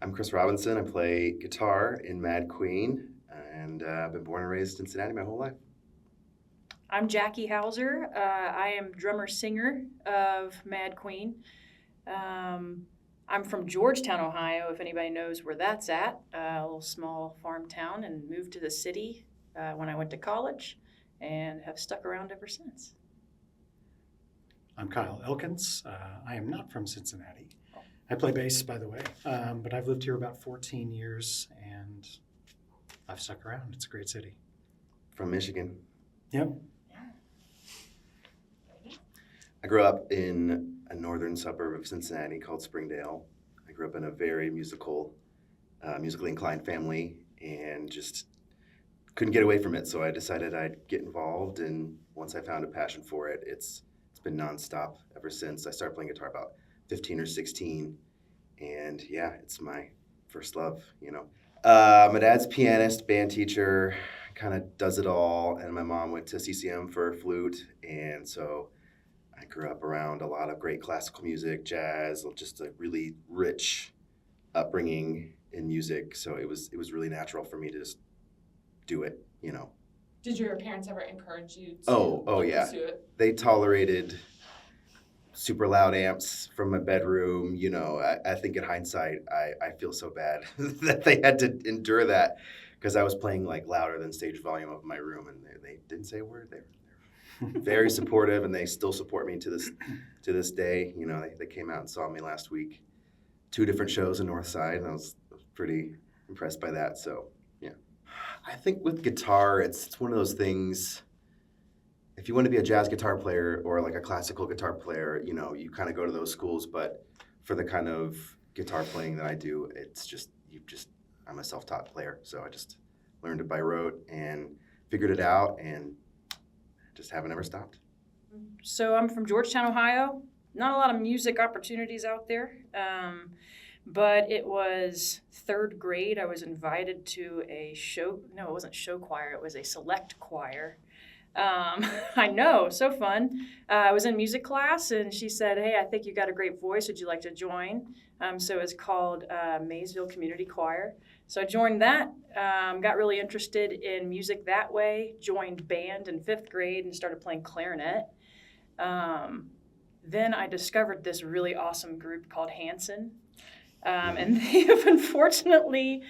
I'm Chris Robinson. I play guitar in MADQUEEN, and I've been born and raised in Cincinnati my whole life. I'm Jaki Howser. I am drummer-singer of MADQUEEN. I'm from Georgetown, Ohio, if anybody knows where that's at, a little small farm town, and moved to the city when I went to college and have stuck around ever since. I'm Kyle Elkins. I am not from Cincinnati. I play bass, by the way, but I've lived here about 14 years, and I've stuck around. It's a great city. From Michigan. Yep. I grew up in a northern suburb of Cincinnati called Springdale. I grew up in a very musically inclined family and just couldn't get away from it. So I decided I'd get involved, and once I found a passion for it, it's been nonstop ever since. I started playing guitar about 15 or 16, and yeah, it's my first love, you know. My dad's pianist, band teacher, kind of does it all, and my mom went to CCM for flute, and so I grew up around a lot of great classical music, jazz, just a really rich upbringing in music, so it was really natural for me to just do it, you know. Did your parents ever encourage you to Oh yeah. pursue it? They tolerated super loud amps from my bedroom, you know. I think in hindsight, I feel so bad that they had to endure that because I was playing like louder than stage volume of my room, and they didn't say a word. They were very supportive, and they still support me to this day. You know, they came out and saw me last week, 2 different shows in Northside, and I was pretty impressed by that. So yeah, I think with guitar, it's one of those things. If you want to be a jazz guitar player or like a classical guitar player, you know, you kind of go to those schools. But for the kind of guitar playing that I do, I'm a self-taught player. So I just learned it by rote and figured it out and just haven't ever stopped. So I'm from Georgetown, Ohio. Not a lot of music opportunities out there, but it was 3rd grade. I was invited to a show. No, it wasn't show choir. It was a select choir. I know, so fun. I was in music class, and she said, "Hey, I think you got a great voice. Would you like to join?" So it's called Maysville Community Choir. So I joined that, got really interested in music that way, joined band in 5th grade and started playing clarinet. Then I discovered this really awesome group called Hanson, and they have unfortunately,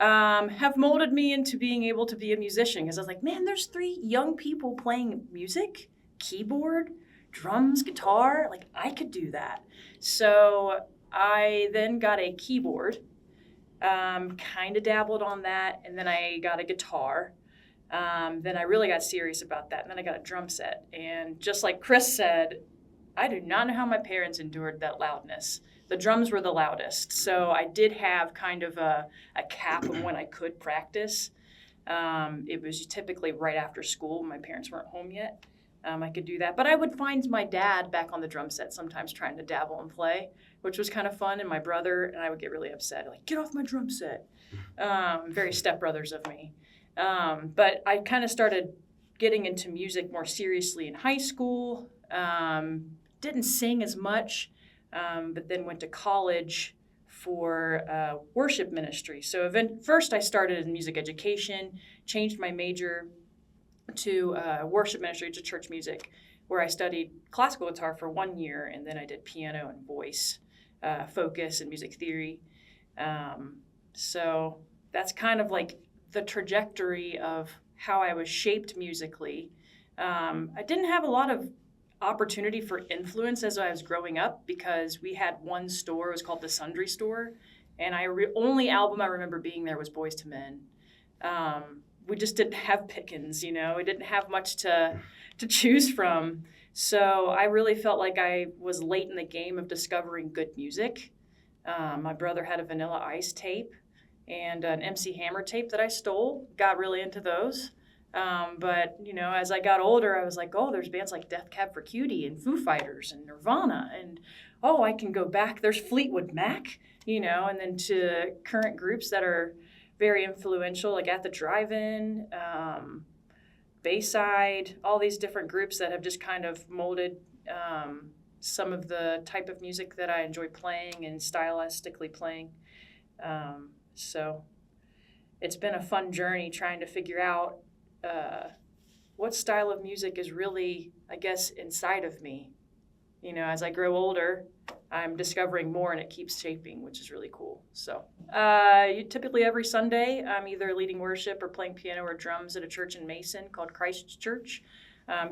have molded me into being able to be a musician, because I was like, man, there's 3 young people playing music, keyboard, drums, guitar, like I could do that. So I then got a keyboard, kind of dabbled on that, and then I got a guitar. Then I really got serious about that, and then I got a drum set. And just like Chris said, I do not know how my parents endured that loudness. The drums were the loudest, so I did have kind of a cap of when I could practice. It was typically right after school when my parents weren't home yet. I could do that, but I would find my dad back on the drum set sometimes trying to dabble and play, which was kind of fun, and my brother, and I would get really upset, like, get off my drum set. Very stepbrothers of me. But I kind of started getting into music more seriously in high school. Didn't sing as much. But then went to college for worship ministry. So first I started in music education, changed my major to worship ministry, to church music, where I studied classical guitar for 1 year, and then I did piano and voice focus and music theory. So that's kind of like the trajectory of how I was shaped musically. I didn't have a lot of opportunity for influence as I was growing up, because we had one store. It was called the Sundry Store, and only album I remember being there was Boyz II Men. We just didn't have pickings, you know. We didn't have much to choose from, so I really felt like I was late in the game of discovering good music. My brother had a Vanilla Ice tape and an MC Hammer tape that I stole. Got really into those. But, you know, as I got older, I was like, oh, there's bands like Death Cab for Cutie and Foo Fighters and Nirvana. And, oh, I can go back. There's Fleetwood Mac, you know, and then to current groups that are very influential, like At the Drive-In, Bayside, all these different groups that have just kind of molded some of the type of music that I enjoy playing and stylistically playing. So it's been a fun journey trying to figure out what style of music is really, I guess, inside of me. You know, as I grow older, I'm discovering more and it keeps shaping, which is really cool. So typically every Sunday, I'm either leading worship or playing piano or drums at a church in Mason called Christ Church.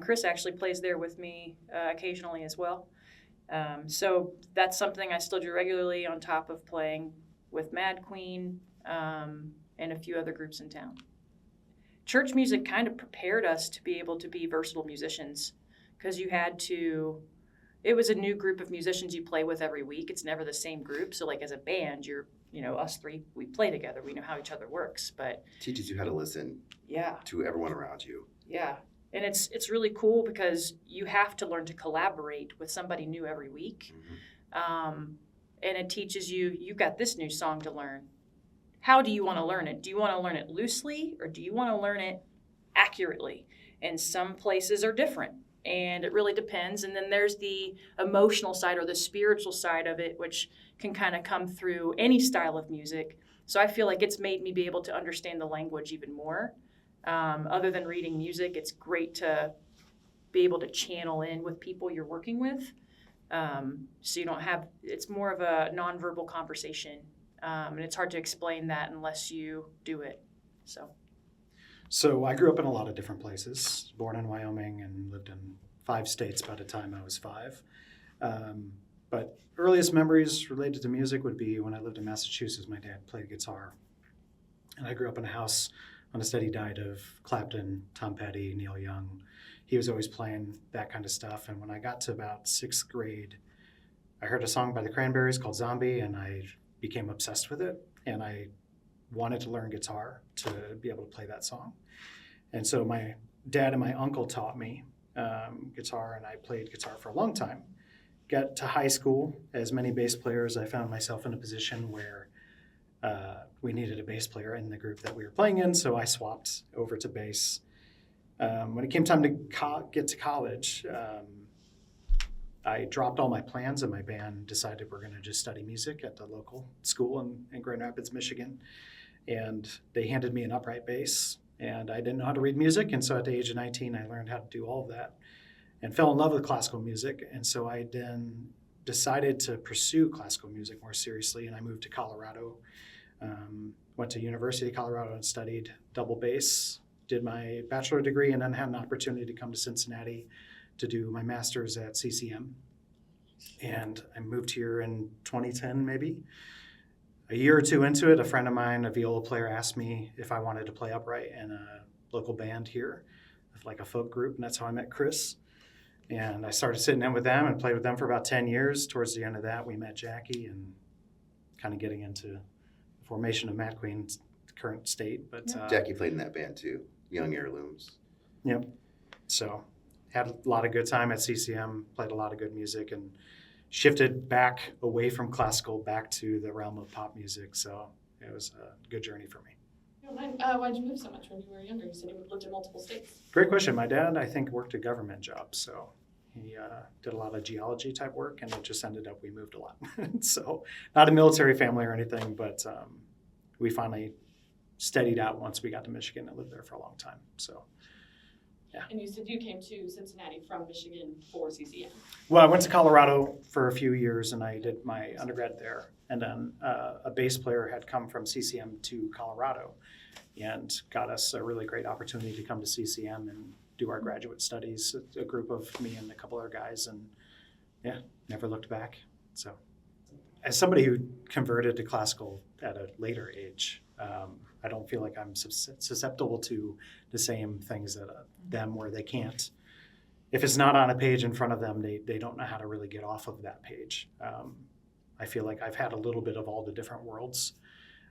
Chris actually plays there with me occasionally as well. So that's something I still do regularly on top of playing with MADQUEEN and a few other groups in town. Church music kind of prepared us to be able to be versatile musicians because it was a new group of musicians you play with every week. It's never the same group. So like as a band, us three, we play together. We know how each other works, but Teaches you how to listen to everyone around you. Yeah. And it's really cool because you have to learn to collaborate with somebody new every week. Mm-hmm. And it teaches you've got this new song to learn. How do you want to learn it? Do you want to learn it loosely or do you want to learn it accurately? And some places are different and it really depends. And then there's the emotional side or the spiritual side of it, which can kind of come through any style of music. So I feel like it's made me be able to understand the language even more. Other than reading music, it's great to be able to channel in with people you're working with. So you don't it's more of a nonverbal conversation. And it's hard to explain that unless you do it. So I grew up in a lot of different places, born in Wyoming and lived in 5 states by the time I was 5. But earliest memories related to music would be when I lived in Massachusetts. My dad played guitar. And I grew up in a house on a steady diet of Clapton, Tom Petty, Neil Young. He was always playing that kind of stuff. And when I got to about 6th grade, I heard a song by the Cranberries called Zombie, and I became obsessed with it. And I wanted to learn guitar to be able to play that song. And so my dad and my uncle taught me guitar, and I played guitar for a long time. Got to high school, as many bass players, I found myself in a position where we needed a bass player in the group that we were playing in, so I swapped over to bass. When it came time to get to college, I dropped all my plans, and my band decided we're going to just study music at the local school in Grand Rapids, Michigan. And they handed me an upright bass, and I didn't know how to read music, and so at the age of 19, I learned how to do all of that and fell in love with classical music. And so I then decided to pursue classical music more seriously, and I moved to Colorado. Went to University of Colorado and studied double bass, did my bachelor degree, and then had an opportunity to come to Cincinnati to do my master's at CCM. And I moved here in 2010, maybe. A year or two into it, a friend of mine, a viola player, asked me if I wanted to play upright in a local band here, like a folk group, and that's how I met Chris. And I started sitting in with them and played with them for about 10 years. Towards the end of that, we met Jaki and kind of getting into the formation of MADQUEEN's current state. But Jaki played in that band too, Young Heirlooms. Yep. So had a lot of good time at CCM, played a lot of good music, and shifted back away from classical back to the realm of pop music. So it was a good journey for me. Why'd you move so much when you were younger? You said you lived in multiple states. Great question. My dad, I think, worked a government job. So he did a lot of geology type work, and it just ended up we moved a lot. So not a military family or anything, but we finally steadied out once we got to Michigan and lived there for a long time. So, yeah. And you said you came to Cincinnati from Michigan for CCM. Well, I went to Colorado for a few years, and I did my undergrad there. And then a bass player had come from CCM to Colorado and got us a really great opportunity to come to CCM and do our graduate studies, a group of me and a couple other guys, and yeah, never looked back. So as somebody who converted to classical at a later age, I don't feel like I'm susceptible to the same things that them where they can't. If it's not on a page in front of them, they don't know how to really get off of that page. I feel like I've had a little bit of all the different worlds,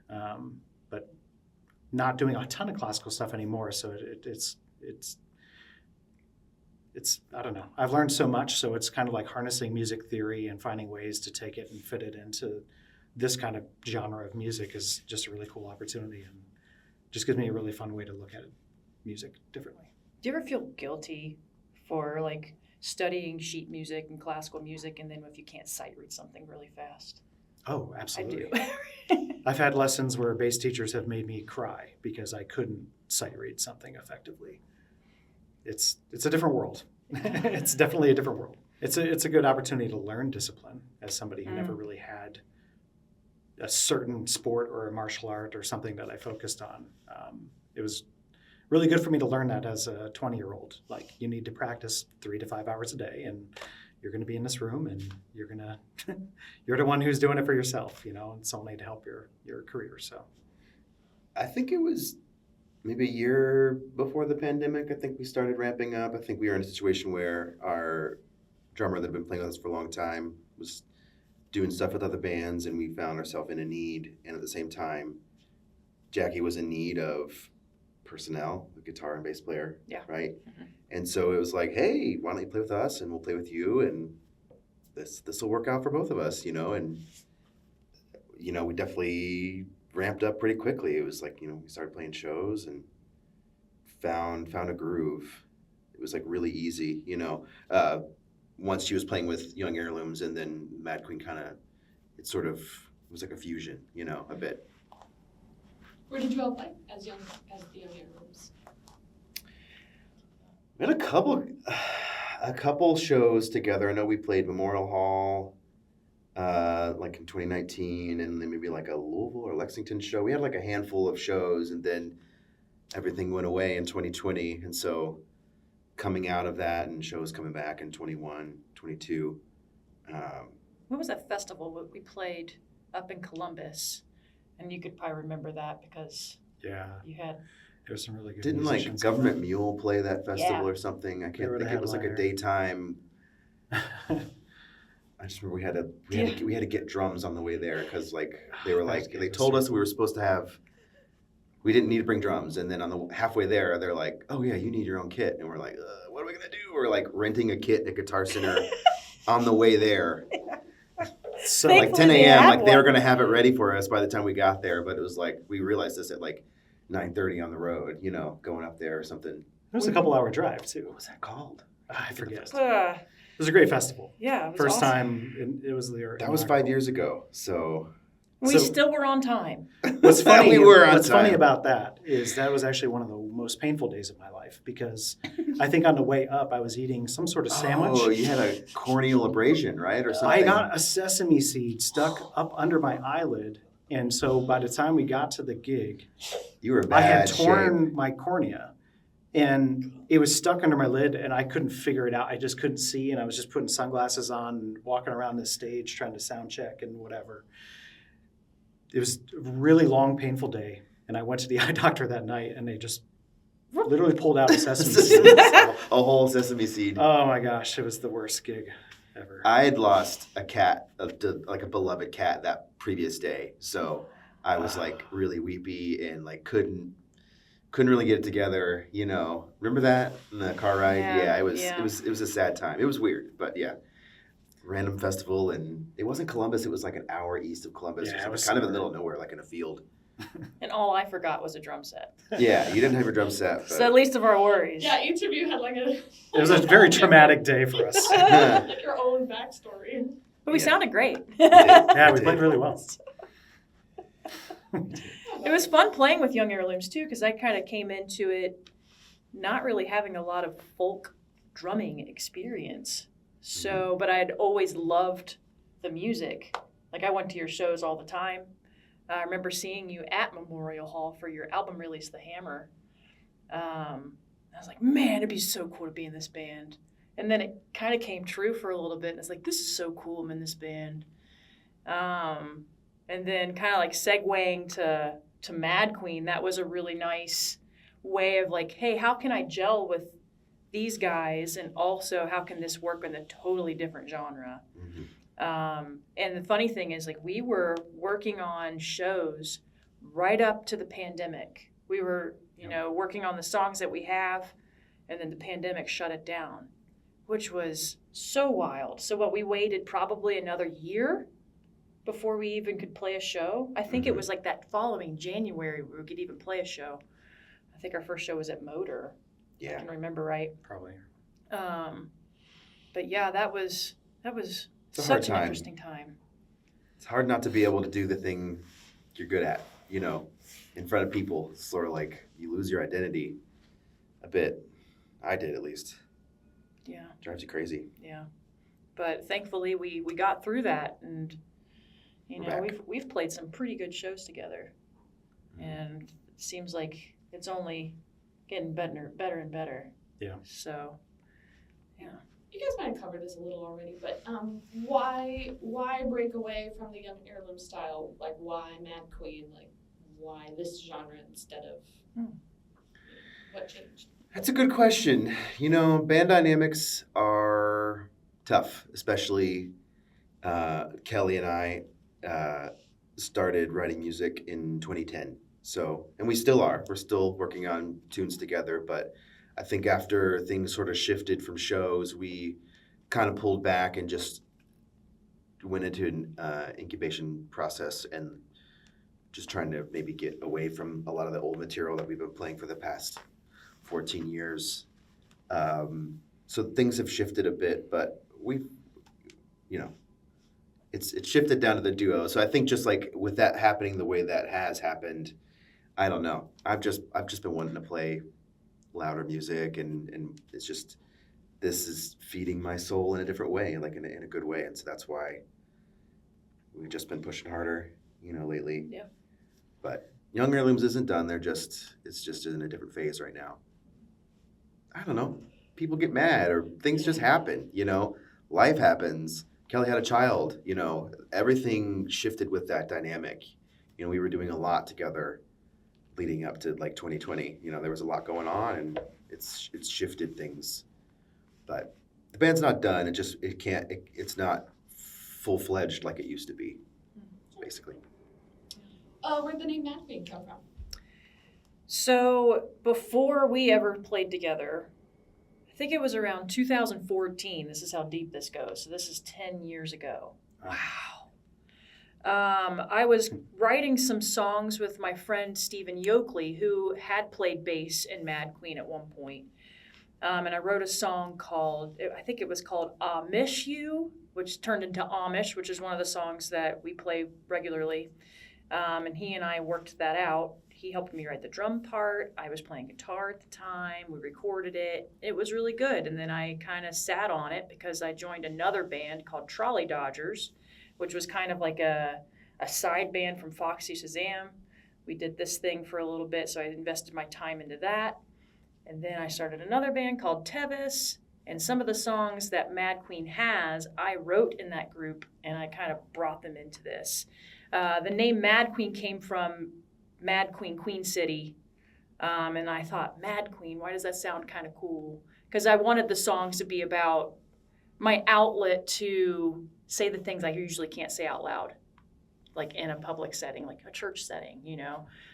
but not doing a ton of classical stuff anymore. So it's I don't know. I've learned so much, so it's kind of like harnessing music theory and finding ways to take it and fit it into this kind of genre of music is just a really cool opportunity, and just gives me a really fun way to look at music differently. Do you ever feel guilty for like studying sheet music and classical music, and then if you can't sight read something really fast. Oh, I absolutely. do. I've had lessons where bass teachers have made me cry because I couldn't sight read something effectively. It's a different world. It's definitely a different world. It's a good opportunity to learn discipline as somebody who never really had a certain sport or a martial art or something that I focused on. It was really good for me to learn that as a 20-year-old. Like, you need to practice 3 to 5 hours a day, and you're going to be in this room, and you're the one who's doing it for yourself, and it's only to help your career. So I think it was maybe a year before the pandemic. I think we started ramping up. I think we were in a situation where our drummer that had been playing with us for a long time was doing stuff with other bands, and we found ourselves in a need. And at the same time, Jaki was in need of personnel, a guitar and bass player, right? Mm-hmm. And so it was like, hey, why don't you play with us, and we'll play with you, and this will work out for both of us, and we definitely ramped up pretty quickly. It was like, we started playing shows and found a groove. It was like really easy, once she was playing with Young Heirlooms, and then MADQUEEN it was like a fusion, a bit. Where did you all play as the Young Heirlooms? We had a couple shows together. I know we played Memorial Hall, like in 2019, and then maybe like a Louisville or Lexington show. We had like a handful of shows, and then everything went away in 2020. And so coming out of that and shows coming back in 21, 22. What was that festival we played up in Columbus? And you could probably remember that because you had... There's some really good Didn't like Government Mule play that festival or something? I can't think. It was like a daytime. I just remember we had to get drums on the way there because they told us we were supposed to have. We didn't need to bring drums, and then on the halfway there, they're like, "Oh yeah, you need your own kit," and we're like, "What are we gonna do?" We're like renting a kit at Guitar Center on the way there. So like 10 a.m. Like they were gonna have it ready for us by the time we got there, but it was like we realized this at like 9:30 on the road, going up there or something. It was a couple-hour drive too. What was that called? I forget. It was a great festival. Yeah, it was First awesome. time it was the. That was 5 years ago. So we still were on time. What's funny? What's funny about that is that was actually one of the most painful days of my life because I think on the way up I was eating some sort of sandwich. Oh, you had a corneal abrasion, right, or something? I got a sesame seed stuck up under my eyelid. And so by the time we got to the gig, you were in I had bad torn shape. my cornea, and it was stuck under my lid, and I couldn't figure it out. I just couldn't see, and I was just putting sunglasses on and walking around the stage trying to sound check and whatever. It was a really long, painful day, and I went to the eye doctor that night, and they just literally pulled out a sesame seed. A whole sesame seed. Oh my gosh, it was the worst gig ever. I had lost a cat, like a beloved cat, that previous day, so I was like really weepy and like couldn't really get it together. Remember that in the car ride? Yeah, it was a sad time. It was weird, but yeah, random festival, and it wasn't Columbus. It was like an hour east of Columbus. Yeah, it was kind of in the middle of nowhere, like in a field. And all I forgot was a drum set. Yeah, you didn't have your drum set. But... So least of our worries. Yeah, each of you had like a... It was a very traumatic day for us. like your own backstory. But we sounded great. Yeah, we played really well. It was fun playing with Young Heirlooms too, because I kind of came into it not really having a lot of folk drumming experience. So, but I'd always loved the music. Like I went to your shows all the time. I remember seeing you at Memorial Hall for your album release, The Hammer. I was like, man, it'd be so cool to be in this band. And then it kind of came true for a little bit. And it's like, this is so cool, I'm in this band. And then kind of like segueing to MADQUEEN, that was a really nice way of like, hey, how can I gel with these guys? And also, how can this work in a totally different genre? Mm-hmm. And the funny thing is, like, we were working on shows right up to the pandemic. We were, working on the songs that we have, and then the pandemic shut it down, which was so wild. So we waited probably another year before we even could play a show. I think it was like that following January we could even play a show. I think our first show was at Motor. Yeah. I can remember right. Probably. But yeah, that was a hard such an time. interesting time. It's hard not to be able to do the thing you're good at, in front of people. It's sort of like you lose your identity a bit. I did, at least. Yeah, Drives you crazy. yeah. But thankfully, we got through that, and We're back. we've played some pretty good shows together, and it seems like it's only getting better and better. Yeah. So, yeah. You guys might have covered this a little already, but why break away from the young heirloom style? Like, why MADQUEEN? Like, why this genre instead of what changed? That's a good question. Band dynamics are tough, especially Kelly and I started writing music in 2010. So, and we still are. We're still working on tunes together, but I think after things sort of shifted from shows, we kind of pulled back and just went into an incubation process and just trying to maybe get away from a lot of the old material that we've been playing for the past 14 years. So things have shifted a bit, but we've, it's shifted down to the duo. So I think just like with that happening the way that has happened, I don't know. I've just been wanting to play louder music, and it's just, this is feeding my soul in a different way, like in a good way. And so that's why we've just been pushing harder, lately. Yeah. But Young Heirlooms isn't done. It's just in a different phase right now. I don't know. People get mad or things just happen, life happens. Kelly had a child, everything shifted with that dynamic. We were doing a lot together leading up to like 2020. There was a lot going on, and it's shifted things. But the band's not done. It's not full-fledged like it used to be, basically. Where'd the name MADQUEEN come from? So before we ever played together, I think it was around 2014. This is how deep this goes. So this is 10 years ago. Wow. I was writing some songs with my friend Stephen Yoakley, who had played bass in MADQUEEN at one point. And I wrote a song I think it was called Amish You, which turned into Amish, which is one of the songs that we play regularly. And he and I worked that out. He helped me write the drum part. I was playing guitar at the time. We recorded it. It was really good. And then I kind of sat on it because I joined another band called Trolley Dodgers, which was kind of like a side band from Foxy Shazam. We did this thing for a little bit, so I invested my time into that. And then I started another band called Tevis. And some of the songs that MADQUEEN has, I wrote in that group, and I kind of brought them into this. The name MADQUEEN came from MADQUEEN, Queen City. And I thought, MADQUEEN, why does that sound kind of cool? Because I wanted the songs to be about my outlet to say the things I usually can't say out loud, like in a public setting, like a church setting,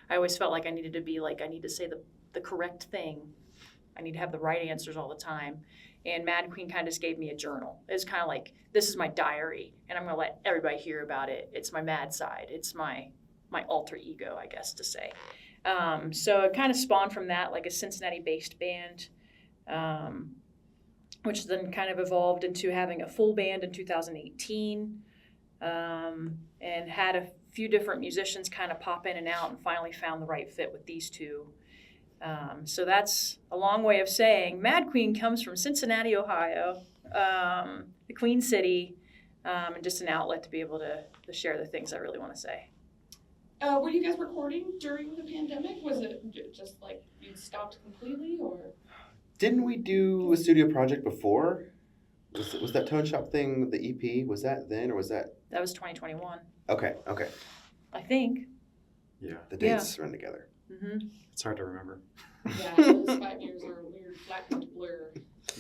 I always felt like I needed to be like, I need to say the correct thing. I need to have the right answers all the time. And MADQUEEN kind of just gave me a journal. It's kind of like, this is my diary, and I'm going to let everybody hear about it. It's my mad side. It's my alter ego, I guess to say. So it kind of spawned from that, like a Cincinnati-based band, which then kind of evolved into having a full band in 2018, and had a few different musicians kind of pop in and out, and finally found the right fit with these two. So that's a long way of saying MADQUEEN comes from Cincinnati, Ohio, the Queen City, and just an outlet to be able to share the things I really want to say. Were you guys recording during the pandemic? Was it just like you stopped completely, or? Didn't we do a studio project before? Was that Tone Shop thing, the EP, was that then, or was that? That was 2021. Okay. I think. Yeah. The dates run together. Mm-hmm. It's hard to remember. Yeah, those 5 years are a weird blackened blur.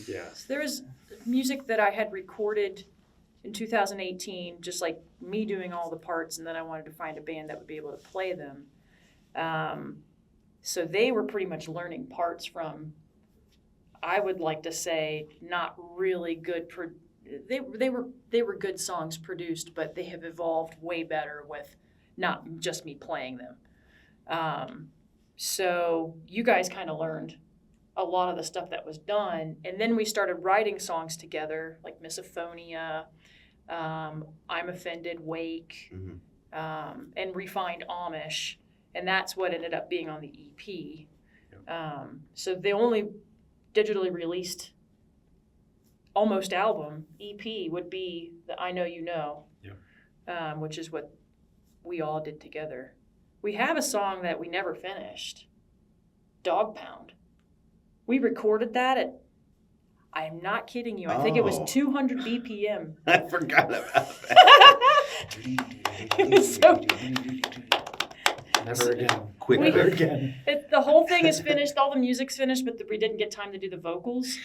Yeah. So there was music that I had recorded in 2018, just like me doing all the parts, and then I wanted to find a band that would be able to play them. So they were pretty much learning parts from, I would like to say, not really good. They were good songs produced, but they have evolved way better with not just me playing them. So you guys kind of learned a lot of the stuff that was done. And then we started writing songs together, like Misophonia, I'm Offended, Wake, and Refined Amish. And that's what ended up being on the EP. So the only digitally released almost album, EP, would be the I Know You Know, which is what we all did together. We have a song that we never finished, Dog Pound. We recorded that at, I am not kidding you, I think it was 200 BPM. I forgot about that. Never again. Quick. Never again. The whole thing is finished, all the music's finished, but we didn't get time to do the vocals.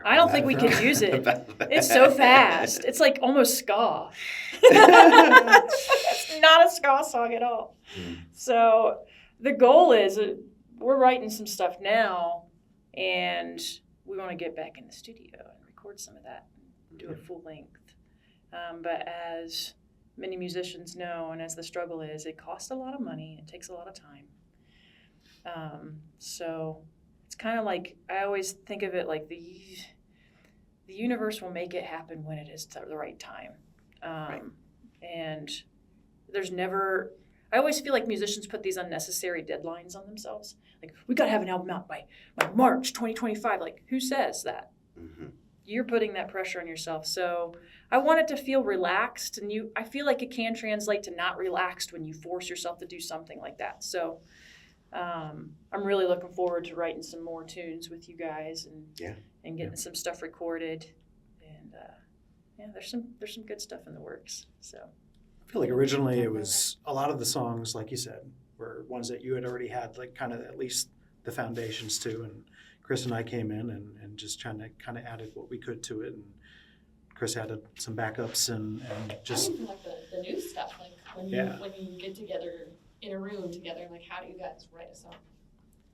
I don't think we could use it. It's so fast. It's like almost ska. It's not a ska song at all. So the goal is we're writing some stuff now, and we want to get back in the studio and record some of that, do a full length. But as many musicians know, and as the struggle is, it costs a lot of money. It takes a lot of time. So it's kind of like, I always think of it like the universe will make it happen when it is the right time. And there's never, I always feel like musicians put these unnecessary deadlines on themselves. Like, we got to have an album out by March 2025. Like, who says that? You're putting that pressure on yourself. So I want it to feel relaxed, and I feel like it can translate to not relaxed when you force yourself to do something like that. So I'm really looking forward to writing some more tunes with you guys and getting some stuff recorded. And there's some good stuff in the works. So I feel like originally it was a lot of the songs, like you said, were ones that you had already had, like kind of at least the foundations to, and Chris and I came in and just kind of added what we could to it, and Chris added some backups and just. I even like the new stuff, like when you get together in a room together, like how do you guys write a song?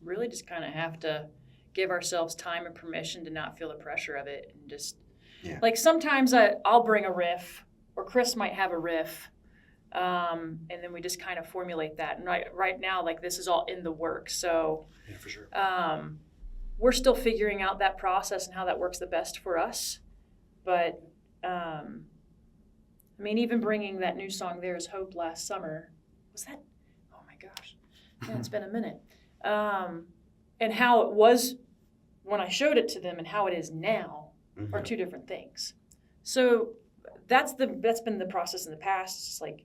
Really just kind of have to give ourselves time and permission to not feel the pressure of it, and just like sometimes I'll bring a riff, or Chris might have a riff, and then we just kind of formulate that. And right now, like, this is all in the works, so yeah, for sure. We're still figuring out that process and how that works the best for us. But I mean, even bringing that new song "There Is Hope" last summer, was that? Oh my gosh, yeah, it's been a minute. And how it was when I showed it to them and how it is now are two different things. So that's been the process in the past. It's just like,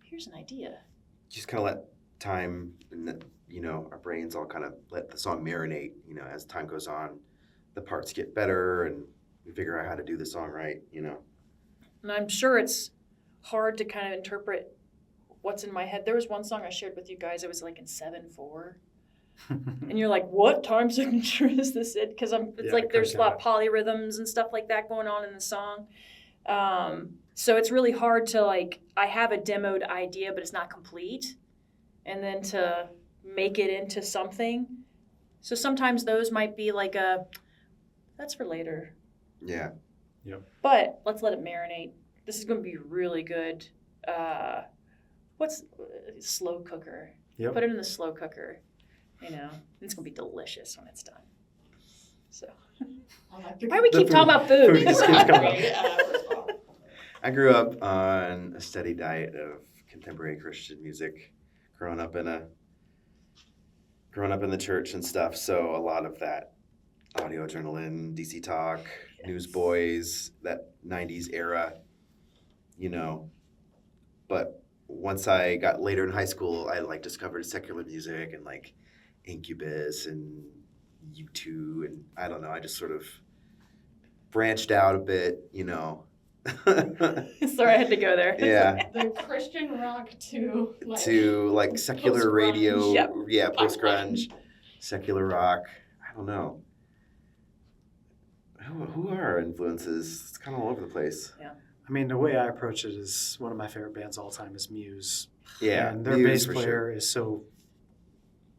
here's an idea. Just kind of let time and our brains all kind of let the song marinate. As time goes on, the parts get better and we figure out how to do the song right. And I'm sure it's hard to kind of interpret what's in my head. There was one song I shared with you guys. It was like in 7/4. And you're like, what time signature is this in? Because there's a lot of polyrhythms and stuff like that going on in the song. So it's really hard to, like, I have a demoed idea, but it's not complete. And then to make it into something. So sometimes those might be like that's for later. Yeah. Yep. But let's let it marinate. This is going to be really good. What's slow cooker? Yep. Put it in the slow cooker. It's going to be delicious when it's done. So, why do we keep talking about food? Just keeps coming up. I grew up on a steady diet of contemporary Christian music, growing up in the church and stuff. So a lot of that audio adrenaline, DC Talk, Newsboys, that 90s era, But once I got later in high school, I discovered secular music and Incubus and U2, and I don't know, I just sort of branched out a bit, Sorry, I had to go there. Yeah. The Christian rock to secular post-grunge. radio. Yep. Yeah, post-grunge, secular rock. I don't know. Who are our influences? It's kind of all over the place. Yeah. I mean, the way I approach it is one of my favorite bands all time is Muse. Yeah, and their Muse bass player is so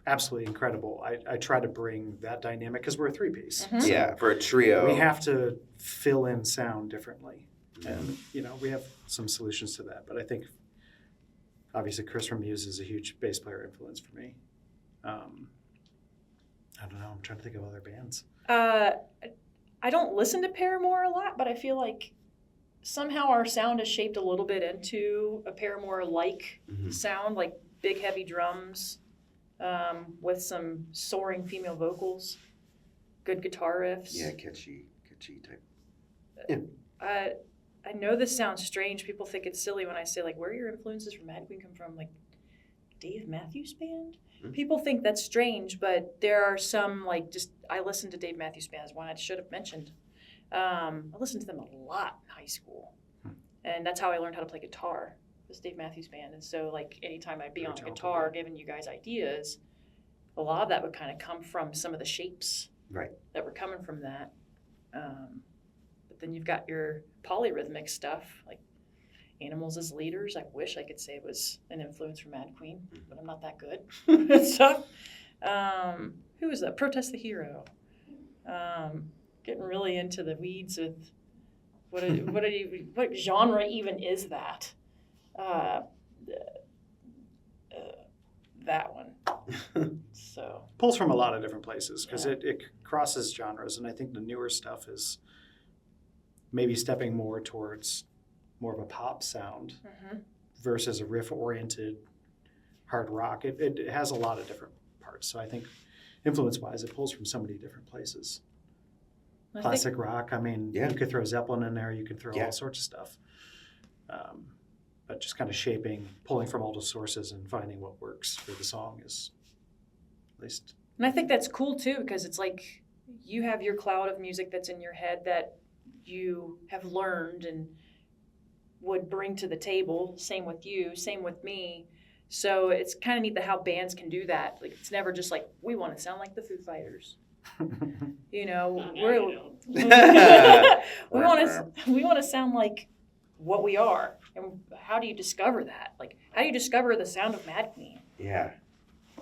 absolutely incredible. I try to bring that dynamic because we're a three-piece. Mhm. So Yeah, for a trio. we have to fill in sound differently. And, we have some solutions to that. But I think, obviously, Chris from Muse is a huge bass player influence for me. I don't know. I'm trying to think of other bands. I don't listen to Paramore a lot, but I feel like somehow our sound is shaped a little bit into a Paramore-like sound, like big, heavy drums with some soaring female vocals, good guitar riffs. Yeah, catchy type. I know this sounds strange. People think it's silly when I say, like, where your influences from MADQUEEN come from, like Dave Matthews Band? People think that's strange, but there are some, like, just, I listened to Dave Matthews Band as one I should have mentioned. I listened to them a lot in high school, and that's how I learned how to play guitar, was Dave Matthews Band. And so, like, anytime I'd be on a guitar giving you guys ideas, a lot of that would kind of come from some of the shapes that were coming from that. But then you've got your polyrhythmic stuff, like Animals as Leaders. I wish I could say it was an influence from MADQUEEN, but I'm not that good. So, who was that? Protest the Hero. Getting really into the weeds with what genre even is that? That one. So Pulls from a lot of different places because it crosses genres, and I think the newer stuff is maybe stepping more towards more of a pop sound versus a riff-oriented hard rock. It has a lot of different parts. So I think influence-wise, it pulls from so many different places. Classic rock, I mean, you could throw Zeppelin in there, you could throw all sorts of stuff. But just kind of pulling from all the sources and finding what works for the song is at least. And I think that's cool too, because it's like you have your cloud of music that's in your head that you have learned and would bring to the table. Same with you, same with me. So it's kind of neat how bands can do that. Like, it's never just like, we want to sound like the Foo Fighters. You know, we want to sound like what we are. And how do you discover that? Like, how do you discover the sound of MADQUEEN? Yeah.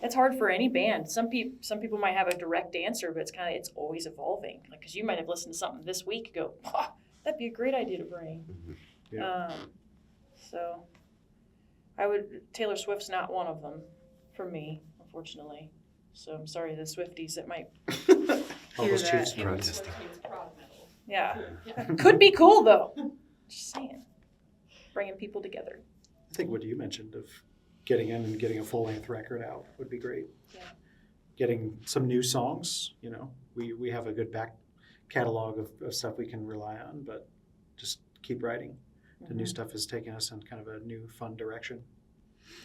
That's hard for any band. Some people might have a direct answer, but it's always evolving. Like, because you might have listened to something this week, and go, oh, that'd be a great idea to bring. So Taylor Swift's not one of them for me, unfortunately. So I'm sorry, the Swifties that might hear that. Yeah. Could be cool, though. Just saying. Bringing people together. I think what you mentioned of getting in and getting a full-length record out would be great. Yeah. Getting some new songs, you know. We have a good back catalog of stuff we can rely on, but just keep writing. The new stuff is taking us in kind of a new, fun direction.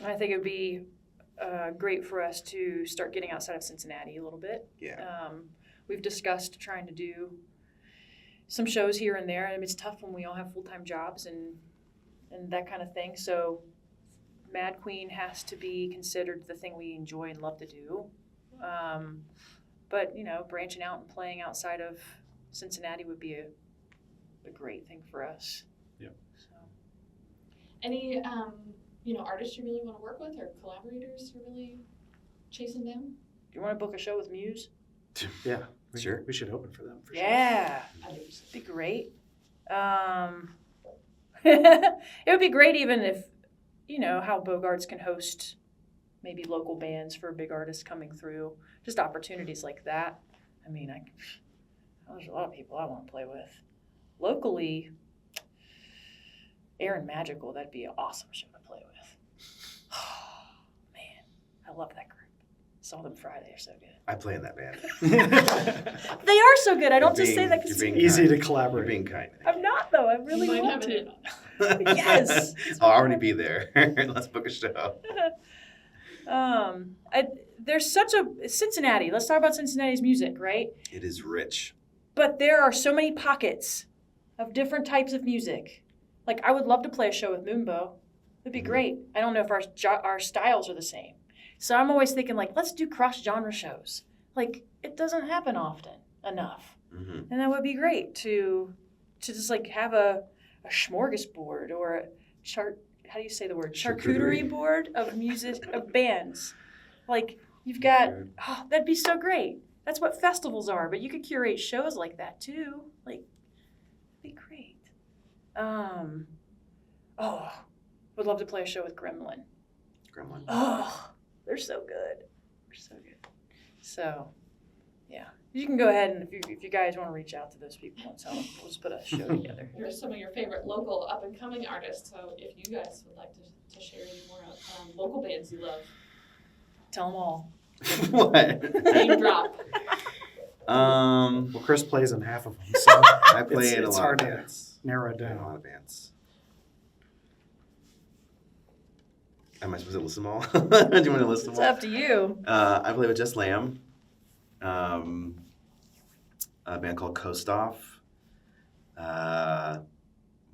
I think it would be great for us to start getting outside of Cincinnati a little bit. Yeah. We've discussed trying to do some shows here and there. I mean, it's tough when we all have full-time jobs and that kind of thing. So MADQUEEN has to be considered the thing we enjoy and love to do. But, you know, branching out and playing outside of Cincinnati would be a great thing for us. Yeah. So. Any, artists you really want to work with or collaborators you're really chasing down? Do you want to book a show with Muse? Yeah. Sure. We should open for them for Yeah. I think so. It'd be great. It would be great even if, you know, how Bogarts can host maybe local bands for big artists coming through. Just opportunities like that. I mean, there's a lot of people I want to play with. Locally, Aaron Magical, that'd be an awesome show to play with. Oh, man, I love that group. Saw them Friday, they're so good. I play in that band. sure. They are so good. I don't You're just say that because being Easy kind. to collaborate. You're being kind. I'm not, though. I really You might want have to. it in on. Yes. I'll already be there. Let's book a show. There's such a Cincinnati. Let's talk about Cincinnati's music, right? It is rich. But there are so many pockets of different types of music. Like, I would love to play a show with Moonbow. It'd be great. I don't know if our styles are the same. So I'm always thinking, like, let's do cross-genre shows. Like, it doesn't happen often enough. Mm-hmm. And that would be great to just, like, have a smorgasbord or a how do you say the word? Charcuterie board of music, of bands. Like, you've got, that'd be so great. That's what festivals are, but you could curate shows like that too. Like, it'd be great. Would love to play a show with Gremlin. Gremlin. Oh, they're so good. They're so good. So, Yeah. You can go ahead and if you guys want to reach out to those people and tell them, we'll just put a show together. Who are some of your favorite local up-and-coming artists? So if you guys would like to share any more local bands you love, Tell them all. What? name drop. Well, Chris plays in half of them, so I play in a it's lot hard of to bands. narrow it In a down. lot of bands. Am I supposed to list them all? Do you want to list them It's all? up to you. I play with Just Lamb, a band called Kostoff.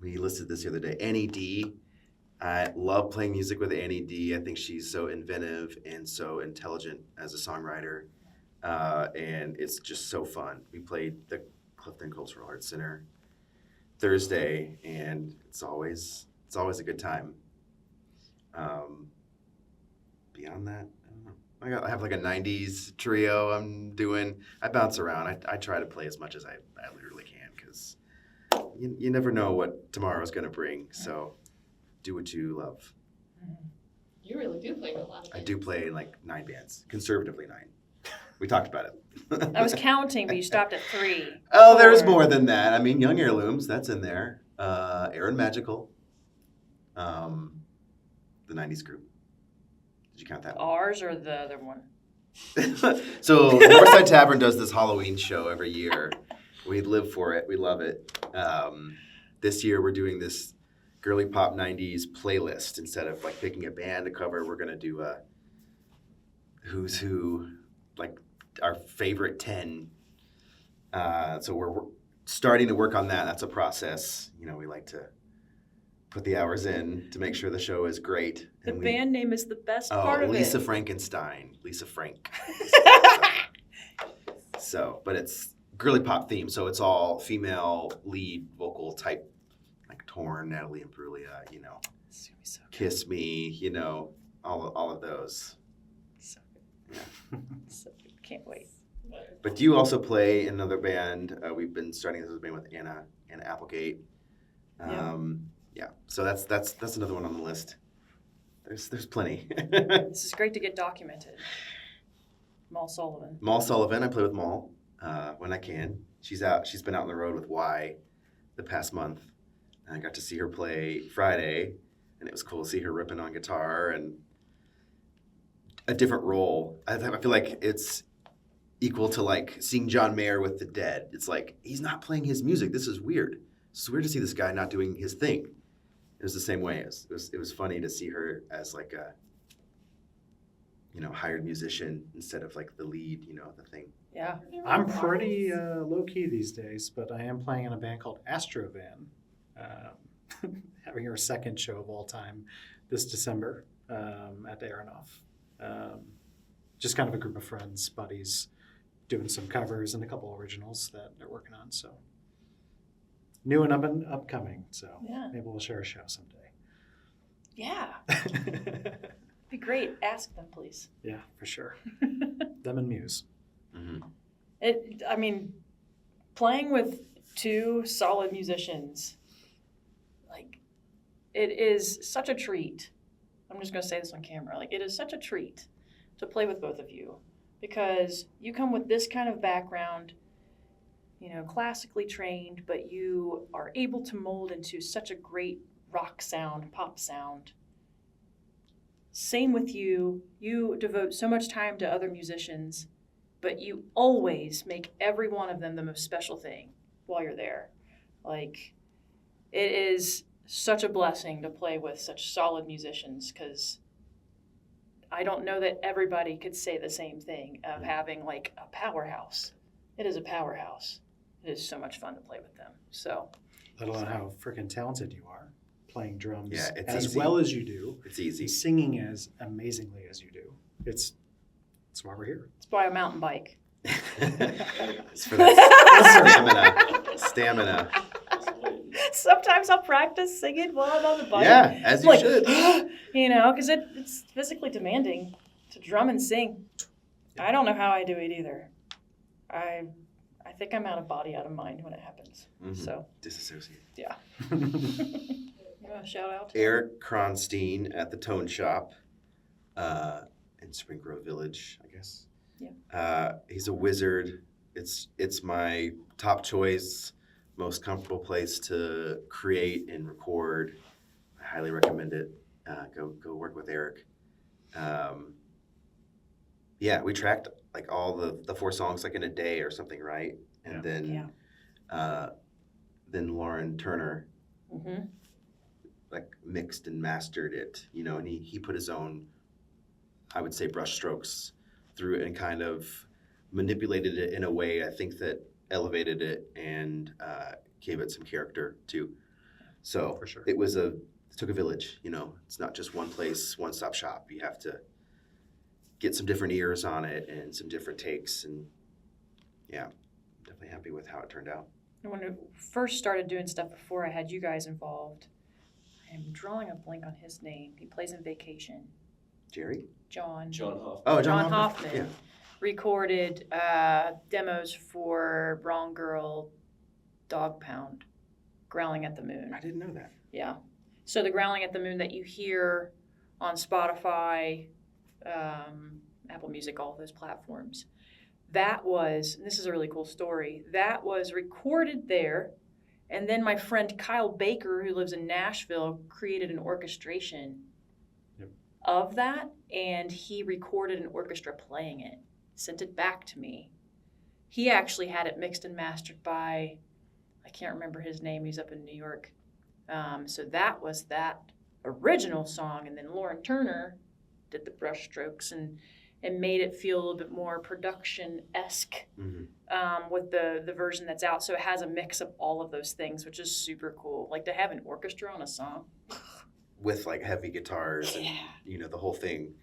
We listed this the other day. NED. I love playing music with NED. I think she's so inventive and so intelligent as a songwriter, and it's just so fun. We played the Clifton Cultural Arts Center Thursday, and it's always a good time. Beyond that, I don't know. I have like a 90s trio I'm doing. I bounce around. I try to play as much as I literally can because you never know what tomorrow's going to bring. So do what you love. You really do play in a lot of I bands. do play in like 9 bands, conservatively 9. We talked about it. I was counting, but you stopped at 3. Oh, there's 4. more than that. I mean, Young Heirlooms, that's in there. Aaron Magical, the 90s group. Did you count that one? Ours or the other one? So Northside Tavern does this Halloween show every year. We live for it. We love it. This year we're doing this girly pop 90s playlist. Instead of like picking a band to cover, we're going to do a who's who, like our favorite 10. So we're starting to work on that. That's a process. You know, we like to put the hours in to make sure the show is great. The And band name is the best part of Lisa it. Frankenstein. Lisa Frank. So, but it's girly pop theme, so it's all female lead vocal type, like Torn, Natalie Imbruglia, you know, It's gonna be so Kiss Me, you know, all of those. So good. So good. Can't wait. But you also play in another band. We've been starting this band with Anna Applegate. Yeah. So that's another one on the list. There's plenty. This is great to get documented. Mal Sullivan. Mal Sullivan, I play with Mal when I can. She's been out on the road with Y the past month. And I got to see her play Friday, and it was cool to see her ripping on guitar and a different role. I feel like it's equal to like seeing John Mayer with The Dead. It's like he's not playing his music. This is weird. It's weird to see this guy not doing his thing. It was the same way. It was funny to see her as like a, you know, hired musician instead of like the lead, you know, the thing. Yeah. I'm pretty low-key these days, but I am playing in a band called Astrovan. Having our second show of all time this December at the Aronoff. Just kind of a group of friends, buddies, doing some covers and a couple originals that they're working on. So new and upcoming. So Yeah. maybe we'll share a show someday. Yeah. Be great. Ask them, please. Yeah, for sure. Them and Muse. Mm-hmm. I mean, playing with 2 solid musicians, like, it is such a treat. I'm just going to say this on camera. Like, it is such a treat to play with both of you because you come with this kind of background, you know, classically trained, but you are able to mold into such a great rock sound, pop sound. Same with you. You devote so much time to other musicians, but you always make every one of them the most special thing while you're there. Like, it is such a blessing to play with such solid musicians because I don't know that everybody could say the same thing of having like a powerhouse. It is a powerhouse. It is so much fun to play with them. So, Let alone how freaking talented you are, playing drums Yeah, it's as easy. well as you do, It's easy. and singing as amazingly as you do. It's why we're here. it's why a mountain bike. It's for that stamina. Sometimes I'll practice singing while I'm on the bike. Yeah, as you Like, should. you know, because it's physically demanding to drum and sing. I don't know how I do it either. I think I'm out of body, out of mind when it happens. Mhm. So, Disassociate. yeah. You want to shout out? Eric Kronstein at the Tone Shop in Spring Grove Village, I guess. He's a wizard. It's my top choice, most comfortable place to create and record. I highly recommend it. Go work with Eric. We tracked like all the 4 songs like in a day or something, right? And then Lauren Turner like mixed and mastered it, and he put his own, I would say, brush strokes through it and kind of manipulated it in a way I think that elevated it and gave it some character too. So For sure. it took a village, it's not just one place, one-stop shop. You have to get some different ears on it and some different takes, and I'm definitely happy with how it turned out. And when I first started doing stuff before I had you guys involved, I am drawing a blank on his name. He plays in Vacation. Jerry? John Hoffman. Oh, John Hoffman. Yeah. Recorded demos for Wrong Girl, Dog Pound, Growling at the Moon. I didn't know that. Yeah. So the Growling at the Moon that you hear on Spotify, Apple Music, all of those platforms, that was, and this is a really cool story, that was recorded there. And then my friend Kyle Baker, who lives in Nashville, created an orchestration of that. And he recorded an orchestra playing it, sent it back to me. He actually had it mixed and mastered by, I can't remember his name, he's up in New York. So that was that original song. And then Lauren Turner did the brush strokes and made it feel a little bit more production-esque with the version that's out. So it has a mix of all of those things, which is super cool. Like to have an orchestra on a song. With like heavy guitars and, the whole thing.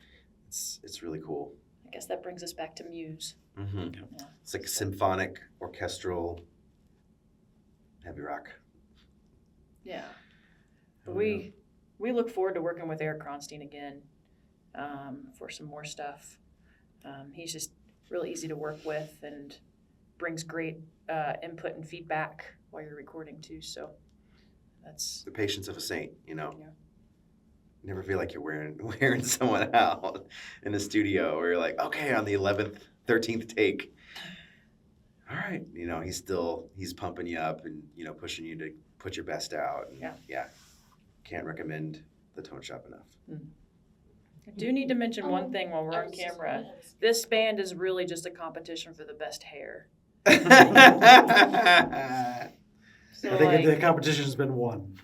It's really cool. I guess that brings us back to Muse. Mm-hmm. Yeah. It's like symphonic, orchestral, heavy rock. Yeah. But we look forward to working with Eric Kronstein again for some more stuff. He's just really easy to work with and brings great input and feedback while you're recording too. So that's The patience of a saint, Yeah. Never feel like you're wearing someone out in the studio where you're like, okay, on the 11th, 13th take. All right. He's pumping you up and, pushing you to put your best out. And can't recommend the Tone Shop enough. I do need to mention one thing while we're on camera. This band is really just a competition for the best hair. So I think the competition's been won.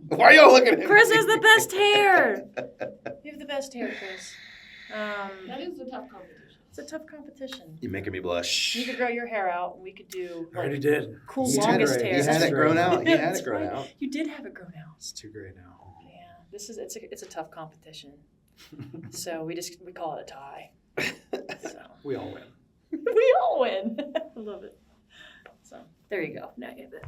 Why are y'all looking at me? Chris has the best hair. You have the best hair, Chris. That is a tough competition. It's a tough competition. You're making me blush. You could grow your hair out, and we could do I already did. cool You longest had hair. You had it grown out. You had That's it grown right. out. You did have it grown out. It's too great now. Yeah, it's a tough competition. So we call it a tie. So We all win. we all win. I love it. So there you go. Now you have it.